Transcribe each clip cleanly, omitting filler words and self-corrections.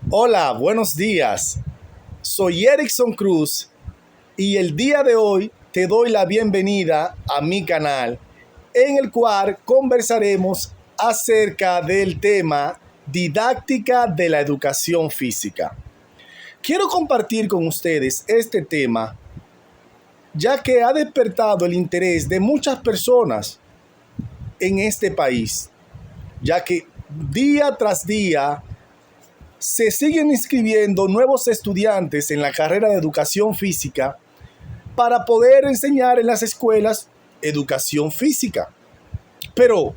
Hola, buenos días. Soy Erickson Cruz y el día de hoy te doy la bienvenida a mi canal en el cual conversaremos acerca del tema didáctica de la educación física. Quiero compartir con ustedes este tema ya que ha despertado el interés de muchas personas en este país, ya que día tras día se siguen inscribiendo nuevos estudiantes en la carrera de educación física para poder enseñar en las escuelas educación física. Pero,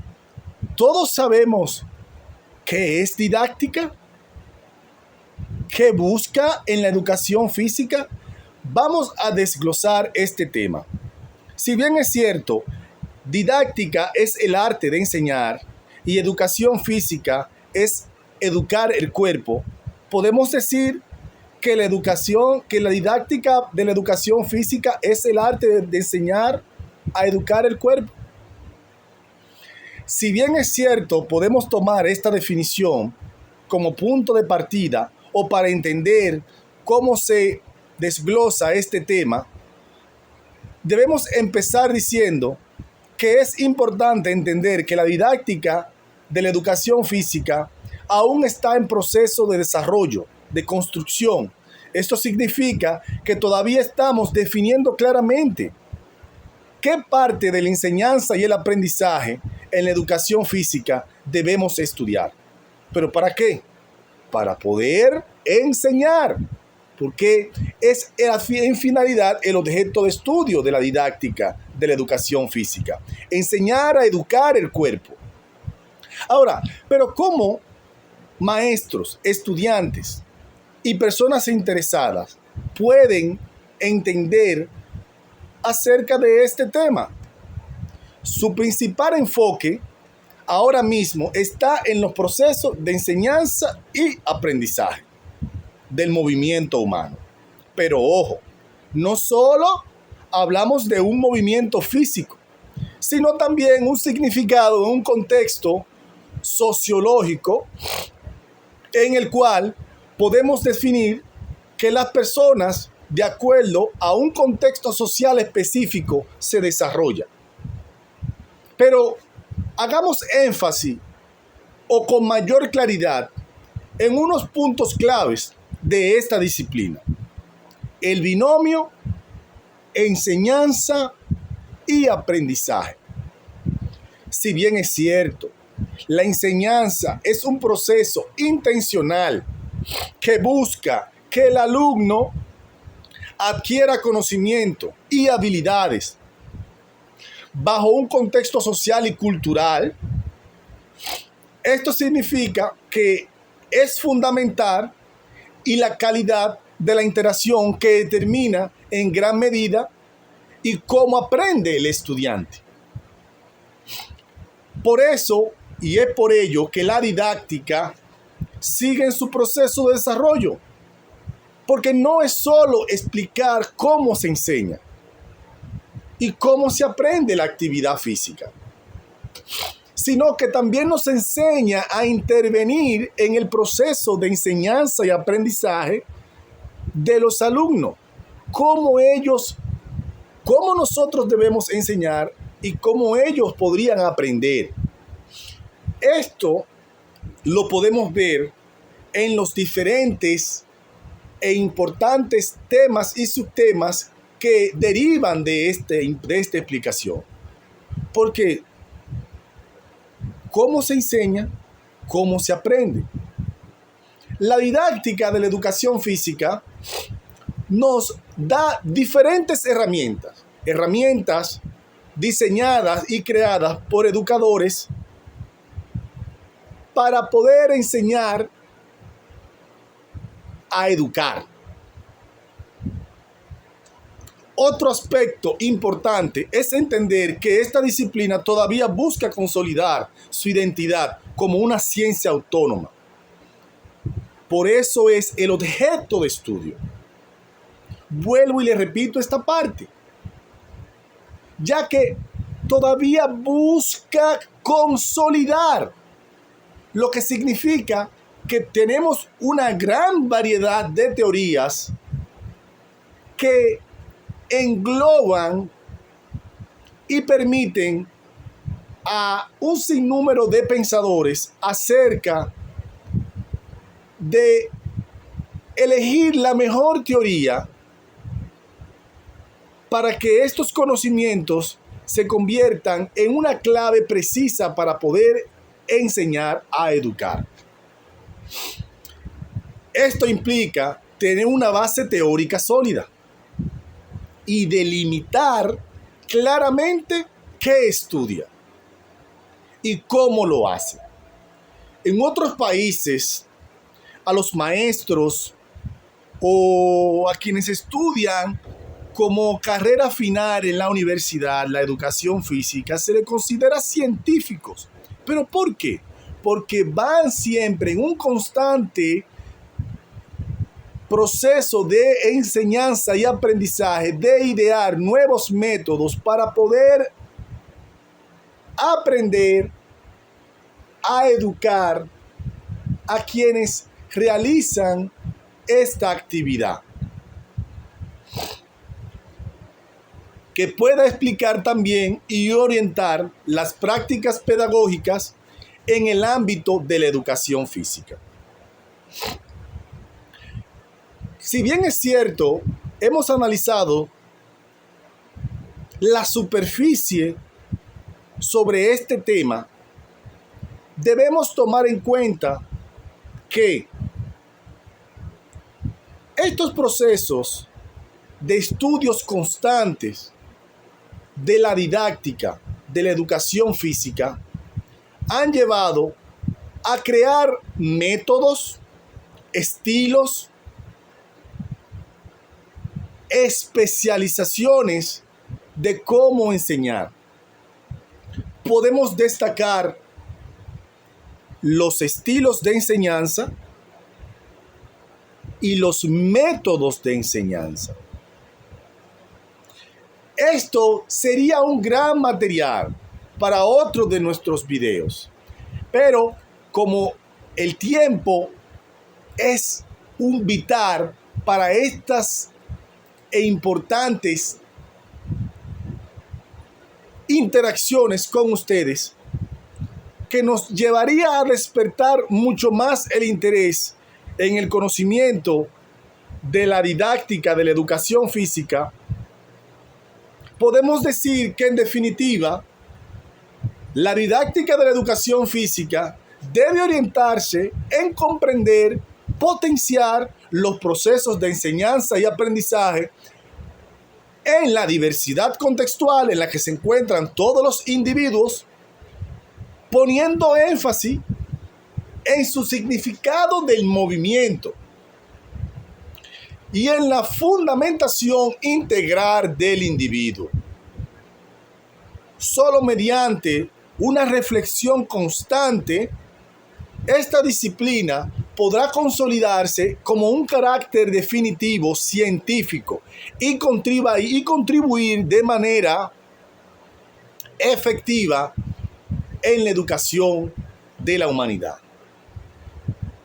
¿todos sabemos qué es didáctica? ¿Qué busca en la educación física? Vamos a desglosar este tema. Si bien es cierto, didáctica es el arte de enseñar y educación física es educar el cuerpo, podemos decir que la didáctica de la educación física es el arte de enseñar a educar el cuerpo. Si bien es cierto, podemos tomar esta definición como punto de partida o para entender cómo se desglosa este tema, debemos empezar diciendo que es importante entender que la didáctica de la educación física aún está en proceso de desarrollo, de construcción. Esto significa que todavía estamos definiendo claramente qué parte de la enseñanza y el aprendizaje en la educación física debemos estudiar. ¿Pero para qué? Para poder enseñar, porque es en finalidad el objeto de estudio de la didáctica de la educación física. Enseñar a educar el cuerpo. Ahora, pero ¿cómo maestros, estudiantes y personas interesadas pueden entender acerca de este tema? Su principal enfoque ahora mismo está en los procesos de enseñanza y aprendizaje del movimiento humano. Pero ojo, no solo hablamos de un movimiento físico, sino también un significado, un contexto sociológico en el cual podemos definir que las personas, de acuerdo a un contexto social específico, se desarrollan. Pero hagamos énfasis o con mayor claridad en unos puntos claves de esta disciplina: el binomio enseñanza y aprendizaje. Si bien es cierto, la enseñanza es un proceso intencional que busca que el alumno adquiera conocimiento y habilidades bajo un contexto social y cultural, esto significa que es fundamental y la calidad de la interacción que determina en gran medida y cómo aprende el estudiante. Por eso, y es por ello que la didáctica sigue en su proceso de desarrollo, porque no es solo explicar cómo se enseña y cómo se aprende la actividad física, sino que también nos enseña a intervenir en el proceso de enseñanza y aprendizaje de los alumnos, cómo nosotros debemos enseñar y cómo ellos podrían aprender. Esto lo podemos ver en los diferentes e importantes temas y subtemas que derivan de esta explicación. Porque ¿cómo se enseña? ¿Cómo se aprende? La didáctica de la educación física nos da diferentes herramientas diseñadas y creadas por educadores para poder enseñar a educar. Otro aspecto importante es entender que esta disciplina todavía busca consolidar su identidad como una ciencia autónoma. Por eso es el objeto de estudio. Vuelvo y le repito esta parte, ya que todavía busca consolidar, lo que significa que tenemos una gran variedad de teorías que engloban y permiten a un sinnúmero de pensadores acerca de elegir la mejor teoría para que estos conocimientos se conviertan en una clave precisa para poder enseñar a educar. Esto implica tener una base teórica sólida y delimitar claramente qué estudia y cómo lo hace. En otros países, a los maestros o a quienes estudian como carrera final en la universidad, la educación física, se les considera científicos. ¿Pero por qué? Porque van siempre en un constante proceso de enseñanza y aprendizaje, de idear nuevos métodos para poder aprender a educar a quienes realizan esta actividad, que pueda explicar también y orientar las prácticas pedagógicas en el ámbito de la educación física. Si bien es cierto, hemos analizado la superficie sobre este tema, debemos tomar en cuenta que estos procesos de estudios constantes de la didáctica, de la educación física, han llevado a crear métodos, estilos, especializaciones de cómo enseñar. Podemos destacar los estilos de enseñanza y los métodos de enseñanza. Esto sería un gran material para otro de nuestros videos, pero como el tiempo es un vital para estas e importantes interacciones con ustedes, que nos llevaría a despertar mucho más el interés en el conocimiento de la didáctica de la educación física, podemos decir que en definitiva, la didáctica de la educación física debe orientarse en comprender, potenciar los procesos de enseñanza y aprendizaje en la diversidad contextual en la que se encuentran todos los individuos, poniendo énfasis en su significado del movimiento y en la fundamentación integral del individuo. Solo mediante una reflexión constante, esta disciplina podrá consolidarse como un carácter definitivo científico y contribuir de manera efectiva en la educación de la humanidad.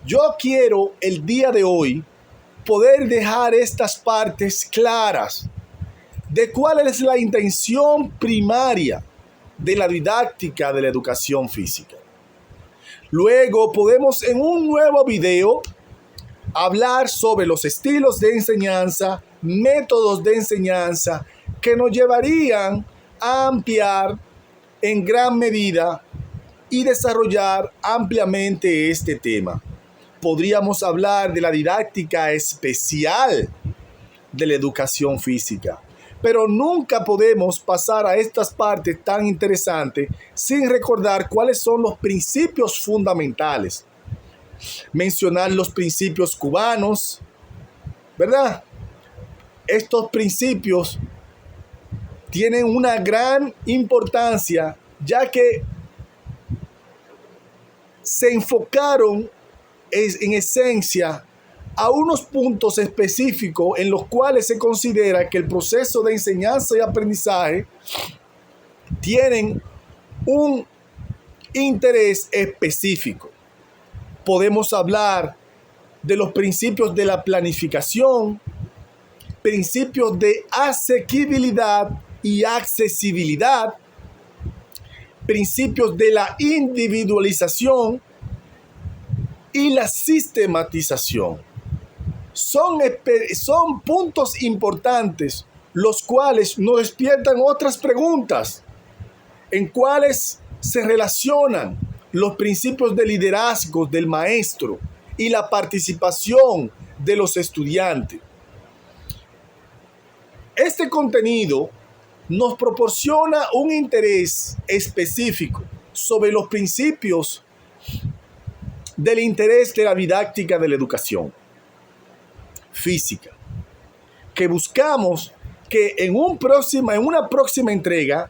Yo quiero el día de hoy poder dejar estas partes claras de cuál es la intención primaria de la didáctica de la educación física. Luego podemos en un nuevo video hablar sobre los estilos de enseñanza, métodos de enseñanza que nos llevarían a ampliar en gran medida y desarrollar ampliamente este tema. Podríamos hablar de la didáctica especial de la educación física, pero nunca podemos pasar a estas partes tan interesantes sin recordar cuáles son los principios fundamentales. Mencionar los principios cubanos, ¿verdad? Estos principios tienen una gran importancia, ya que se enfocaron en esencia a unos puntos específicos en los cuales se considera que el proceso de enseñanza y aprendizaje tienen un interés específico. Podemos hablar de los principios de la planificación, principios de asequibilidad y accesibilidad, principios de la individualización y la sistematización. Son puntos importantes los cuales nos despiertan otras preguntas en cuáles se relacionan los principios de liderazgo del maestro y la participación de los estudiantes. Este contenido nos proporciona un interés específico sobre los principios del interés de la didáctica de la educación física, que buscamos que en una próxima entrega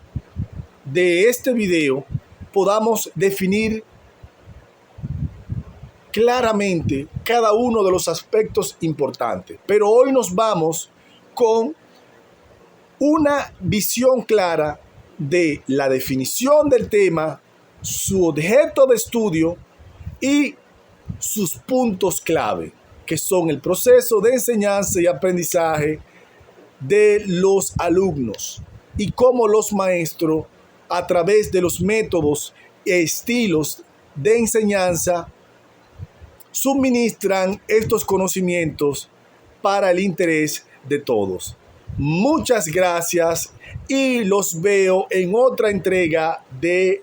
de este video podamos definir claramente cada uno de los aspectos importantes. Pero hoy nos vamos con una visión clara de la definición del tema, su objeto de estudio y sus puntos clave, que son el proceso de enseñanza y aprendizaje de los alumnos y cómo los maestros, a través de los métodos e estilos de enseñanza, suministran estos conocimientos para el interés de todos. Muchas gracias y los veo en otra entrega de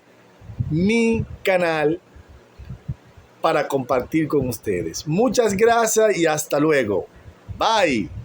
mi canal para compartir con ustedes. Muchas gracias y hasta luego. Bye.